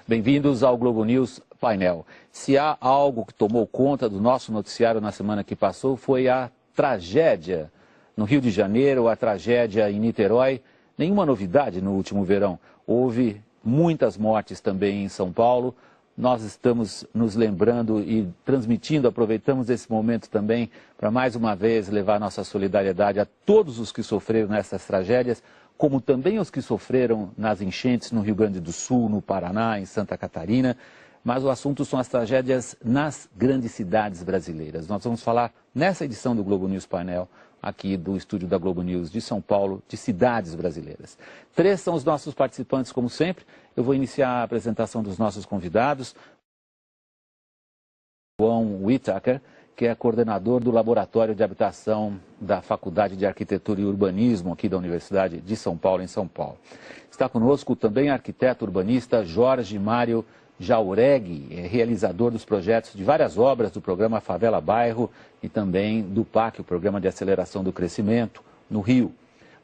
Bem-vindos ao Globo News Painel. Se há algo que tomou conta do nosso noticiário na semana que passou, foi a tragédia no Rio de Janeiro, a tragédia em Niterói. Nenhuma novidade no último verão. Houve muitas mortes também em São Paulo. Nós estamos nos lembrando e transmitindo, aproveitamos esse momento também para mais uma vez levar nossa solidariedade a todos os que sofreram nessas tragédias, como também os que sofreram nas enchentes no Rio Grande do Sul, no Paraná, em Santa Catarina. Mas o assunto são as tragédias nas grandes cidades brasileiras. Nós vamos falar nessa edição do Globo News Painel, aqui do estúdio da Globo News de São Paulo, de cidades brasileiras. 3 são os nossos participantes, como sempre. Eu vou iniciar a apresentação dos nossos convidados. João Whittaker, que é coordenador do Laboratório de Habitação da Faculdade de Arquitetura e Urbanismo aqui da Universidade de São Paulo, em São Paulo. Está conosco também o arquiteto urbanista Jorge Mário Jauregui, realizador dos projetos de várias obras do programa Favela Bairro e também do PAC, o Programa de Aceleração do Crescimento, no Rio.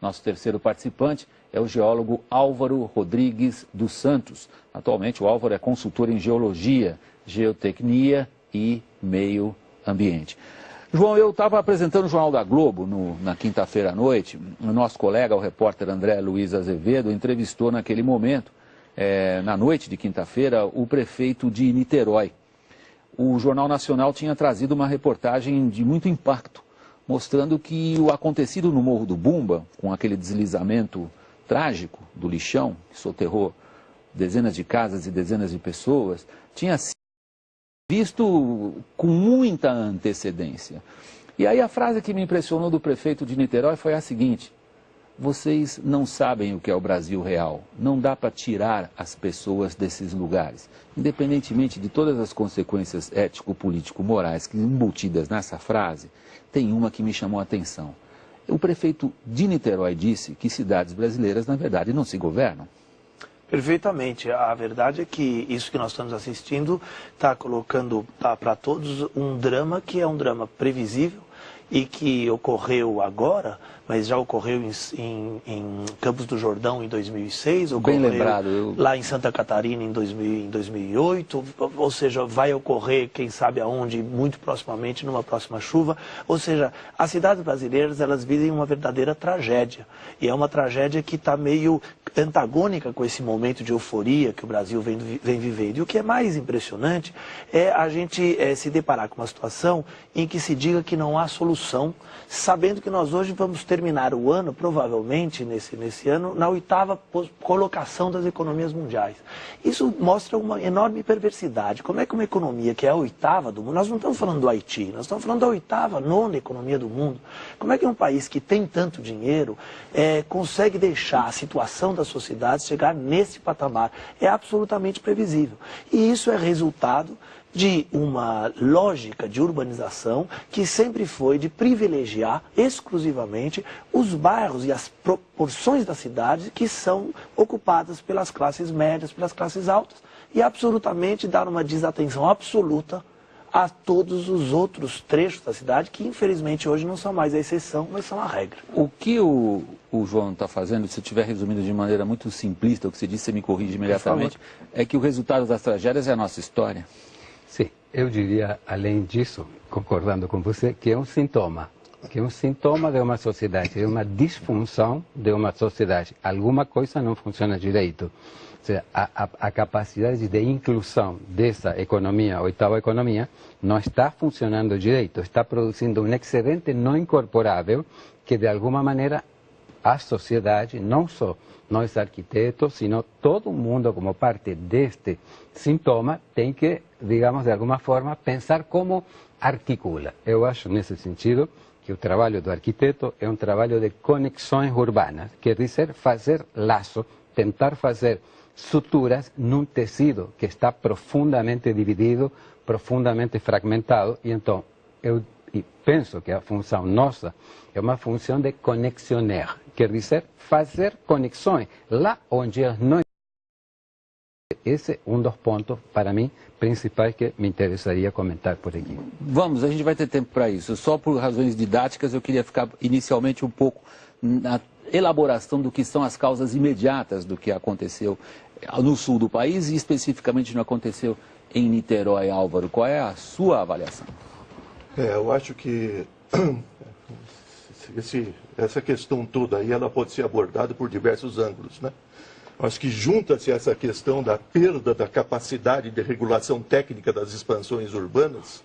Nosso terceiro participante é o geólogo Álvaro Rodrigues dos Santos. Atualmente o Álvaro é consultor em geologia, geotecnia e meio ambiente. João, eu estava apresentando o Jornal da Globo na quinta-feira à noite. O nosso colega, o repórter André Luiz Azevedo, entrevistou naquele momento, na noite de quinta-feira, o prefeito de Niterói. O Jornal Nacional tinha trazido uma reportagem de muito impacto, mostrando que o acontecido no Morro do Bumba, com aquele deslizamento trágico do lixão, que soterrou dezenas de casas e dezenas de pessoas, tinha sido visto com muita antecedência. E aí a frase que me impressionou do prefeito de Niterói foi a seguinte: vocês não sabem o que é o Brasil real. Não dá para tirar as pessoas desses lugares. Independentemente de todas as consequências ético-político-morais que embutidas nessa frase, tem uma que me chamou a atenção. O prefeito de Niterói disse que cidades brasileiras, na verdade, não se governam. Perfeitamente. A verdade é que isso que nós estamos assistindo está colocando para todos um drama que é um drama previsível e que ocorreu agora, mas já ocorreu em Campos do Jordão em 2006, ocorreu bem lembrado, lá em Santa Catarina em 2008, ou seja, vai ocorrer, quem sabe aonde, muito proximamente, numa próxima chuva. Ou seja, as cidades brasileiras, elas vivem uma verdadeira tragédia, e é uma tragédia que está meio antagônica com esse momento de euforia que o Brasil vem vivendo. E o que é mais impressionante é a gente se deparar com uma situação em que se diga que não há solução, sabendo que nós hoje vamos terminar o ano, provavelmente nesse ano, na 8ª colocação das economias mundiais. Isso mostra uma enorme perversidade. Como é que uma economia que é a 8ª do mundo, nós não estamos falando do Haiti, nós estamos falando da 8ª, 9ª economia do mundo. Como é que um país que tem tanto dinheiro consegue deixar a situação da sociedade chegar nesse patamar? É absolutamente previsível. E isso é resultado de uma lógica de urbanização que sempre foi de privilegiar exclusivamente os bairros e as proporções da cidade que são ocupadas pelas classes médias, pelas classes altas, e absolutamente dar uma desatenção absoluta a todos os outros trechos da cidade que infelizmente hoje não são mais a exceção, mas são a regra. O que o João está fazendo, se eu estiver resumindo de maneira muito simplista o que você disse, você me corrige imediatamente, é que o resultado das tragédias é a nossa história. Sim, eu diria, além disso, concordando com você, que é um sintoma de uma sociedade, de uma disfunção de uma sociedade. Alguma coisa não funciona direito. Ou seja, a capacidade de inclusão dessa economia, 8ª economia, não está funcionando direito, está produzindo um excedente não incorporável que, de alguma maneira, a sociedade, não só nós arquitetos, sino todo mundo como parte deste sintoma, tem que, digamos, de alguma forma, pensar como articula. Eu acho, nesse sentido, que o trabalho do arquiteto é um trabalho de conexões urbanas, quer dizer, fazer laço, tentar fazer suturas num tecido que está profundamente dividido, profundamente fragmentado, e então eu penso que a função nossa é uma função de conexionar, quer dizer, fazer conexões lá onde elas não. Esse é um dos pontos, para mim, principais que me interessaria comentar por aqui. Vamos, a gente vai ter tempo para isso. Só por razões didáticas, eu queria ficar inicialmente um pouco na elaboração do que são as causas imediatas do que aconteceu no sul do país e especificamente não aconteceu em Niterói, Álvaro. Qual é a sua avaliação? Eu acho que essa questão toda aí, ela pode ser abordada por diversos ângulos, né? Acho que junta-se essa questão da perda da capacidade de regulação técnica das expansões urbanas.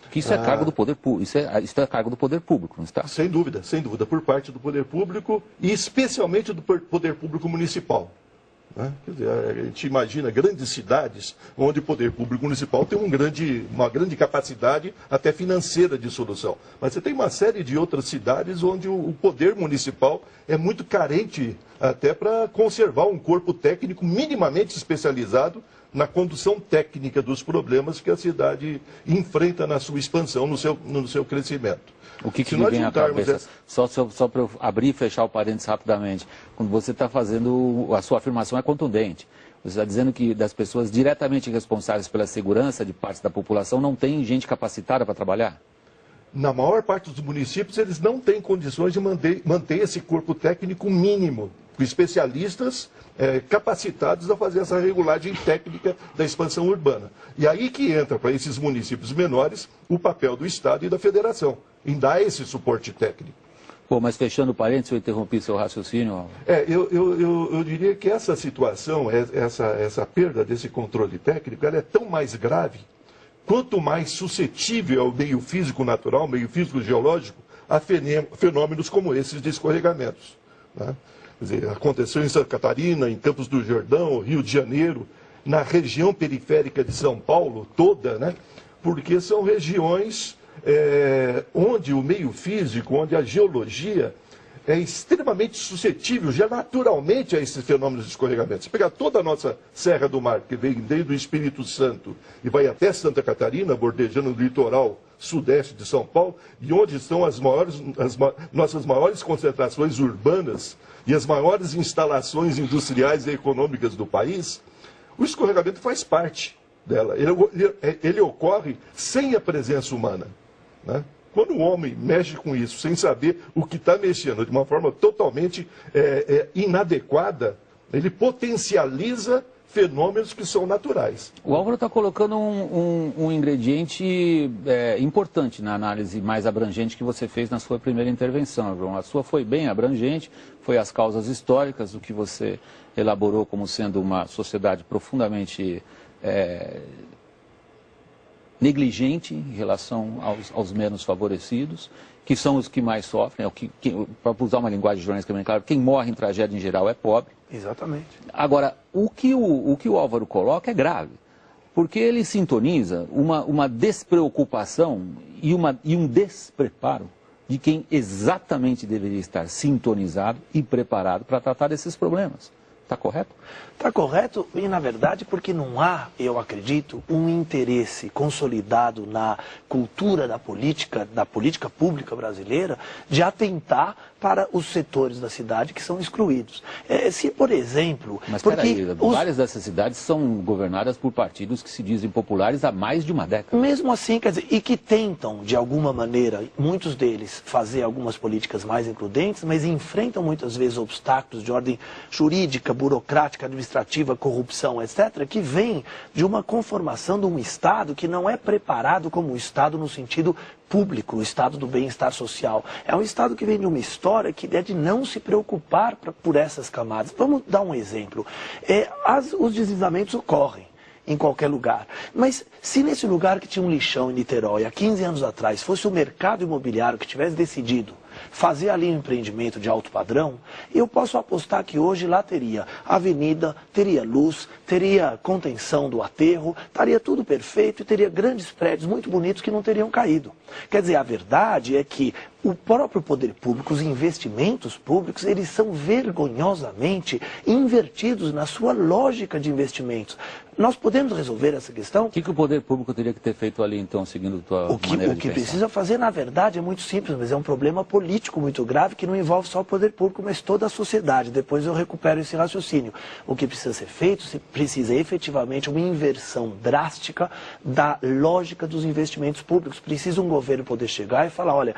Que isso é cargo do poder público, isso é cargo do poder público, não está? Sem dúvida, por parte do poder público e especialmente do poder público municipal. Né? Quer dizer, a gente imagina grandes cidades onde o poder público municipal tem uma grande capacidade até financeira de solução. Mas você tem uma série de outras cidades onde o poder municipal é muito carente até para conservar um corpo técnico minimamente especializado na condução técnica dos problemas que a cidade enfrenta na sua expansão, no seu crescimento. O que me vem à cabeça, só para eu abrir e fechar o parênteses rapidamente, quando você está fazendo, a sua afirmação é contundente. Você está dizendo que das pessoas diretamente responsáveis pela segurança de partes da população não tem gente capacitada para trabalhar? Na maior parte dos municípios, eles não têm condições de manter esse corpo técnico mínimo, com especialistas capacitados a fazer essa regulagem técnica da expansão urbana. E aí que entra, para esses municípios menores, o papel do Estado e da Federação, em dar esse suporte técnico. Pô, mas fechando o parênteses, eu interrompi seu raciocínio. Eu diria que essa situação, essa perda desse controle técnico, ela é tão mais grave, quanto mais suscetível ao meio físico natural, meio físico geológico, a fenômenos como esses de escorregamentos. Né? Quer dizer, aconteceu em Santa Catarina, em Campos do Jordão, Rio de Janeiro, na região periférica de São Paulo toda, né? Porque são regiões onde o meio físico, onde a geologia é extremamente suscetível, já naturalmente, a esses fenômenos de escorregamento. Se pegar toda a nossa Serra do Mar, que vem desde o Espírito Santo e vai até Santa Catarina, bordejando o litoral sudeste de São Paulo, e onde estão as nossas maiores concentrações urbanas e as maiores instalações industriais e econômicas do país, o escorregamento faz parte dela. Ele ocorre sem a presença humana, né? Quando o homem mexe com isso sem saber o que está mexendo de uma forma totalmente inadequada, ele potencializa fenômenos que são naturais. O Álvaro está colocando um ingrediente importante na análise mais abrangente que você fez na sua primeira intervenção, João. A sua foi bem abrangente, foi as causas históricas, o que você elaborou como sendo uma sociedade profundamente negligente em relação aos menos favorecidos, que são os que mais sofrem, para usar uma linguagem jornalística bem clara, quem morre em tragédia em geral é pobre. Exatamente. Agora, o que o Álvaro coloca é grave, porque ele sintoniza uma despreocupação e um despreparo de quem exatamente deveria estar sintonizado e preparado para tratar desses problemas. Está correto? Está correto e, na verdade, porque não há, eu acredito, um interesse consolidado na cultura da política pública brasileira, de atentar para os setores da cidade que são excluídos. Se, por exemplo... Mas, peraí, várias dessas cidades são governadas por partidos que se dizem populares há mais de uma década. Mesmo assim, quer dizer, e que tentam, de alguma maneira, muitos deles, fazer algumas políticas mais includentes, mas enfrentam muitas vezes obstáculos de ordem jurídica, burocrática, administrativa, corrupção, etc., que vem de uma conformação de um Estado que não é preparado como um Estado no sentido público, o Estado do bem-estar social. É um Estado que vem de uma história que é de não se preocupar por essas camadas. Vamos dar um exemplo. Os deslizamentos ocorrem em qualquer lugar. Mas se nesse lugar que tinha um lixão em Niterói, há 15 anos atrás, fosse o mercado imobiliário que tivesse decidido fazer ali um empreendimento de alto padrão, eu posso apostar que hoje lá teria avenida, teria luz, teria contenção do aterro, estaria tudo perfeito e teria grandes prédios muito bonitos que não teriam caído. Quer dizer, a verdade é que o próprio poder público, os investimentos públicos, eles são vergonhosamente invertidos na sua lógica de investimentos. Nós podemos resolver essa questão? O que o poder público teria que ter feito ali, então, seguindo a tua maneira de pensar? O que precisa fazer, na verdade, é muito simples, mas é um problema político muito grave que não envolve só o poder público, mas toda a sociedade. Depois eu recupero esse raciocínio. O que precisa ser feito, precisa efetivamente uma inversão drástica da lógica dos investimentos públicos. Precisa um governo poder chegar e falar, olha,